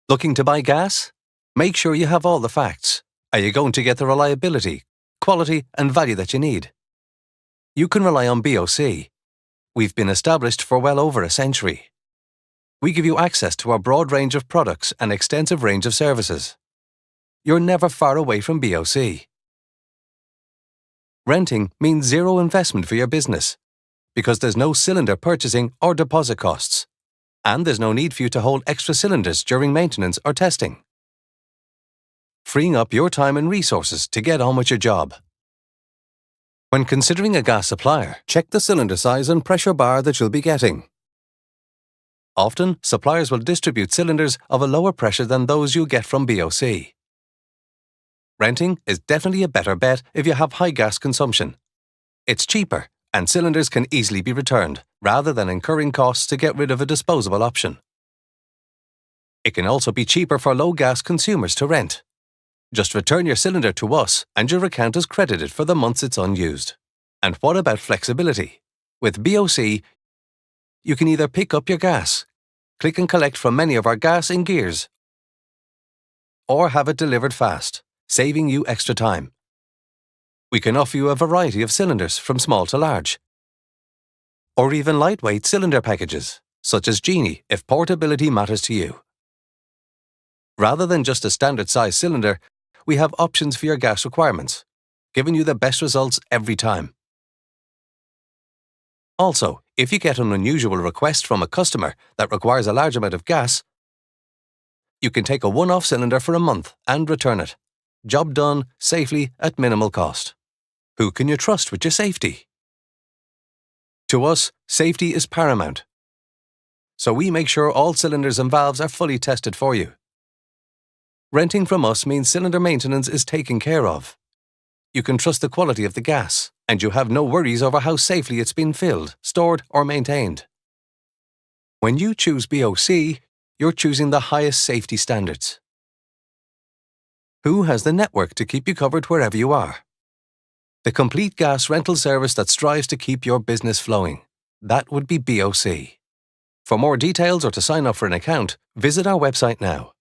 Looking to buy gas? Make sure you have all the facts. Are you going to get the reliability, quality and value that you need? You can rely on BOC. We've been established for well over a century. We give you access to our broad range of products and extensive range of services. You're never far away from BOC. Renting means zero investment for your business because there's no cylinder purchasing or deposit costs, and there's no need for you to hold extra cylinders during maintenance or testing, freeing up your time and resources to get on with your job. When considering a gas supplier, check the cylinder size and pressure bar that you'll be getting. Often, suppliers will distribute cylinders of a lower pressure than those you'll get from BOC. Renting is definitely a better bet if you have high gas consumption. It's cheaper, and cylinders can easily be returned, rather than incurring costs to get rid of a disposable option. It can also be cheaper for low gas consumers to rent. Just return your cylinder to us and your account is credited for the months it's unused. And what about flexibility? With BOC, you can either pick up your gas, click and collect from many of our gas in gears, or have it delivered fast, saving you extra time. We can offer you a variety of cylinders from small to large, or even lightweight cylinder packages, such as Genie if portability matters to you. Rather than just a standard size cylinder, we have options for your gas requirements, giving you the best results every time. Also, if you get an unusual request from a customer that requires a large amount of gas, you can take a one-off cylinder for a month and return it. Job done safely at minimal cost. Who can you trust with your safety? To us, safety is paramount. So we make sure all cylinders and valves are fully tested for you. Renting from us means cylinder maintenance is taken care of. You can trust the quality of the gas, and you have no worries over how safely it's been filled, stored or maintained. When you choose BOC, you're choosing the highest safety standards. Who has the network to keep you covered wherever you are? The complete gas rental service that strives to keep your business flowing. That would be BOC. For more details or to sign up for an account, visit our website now.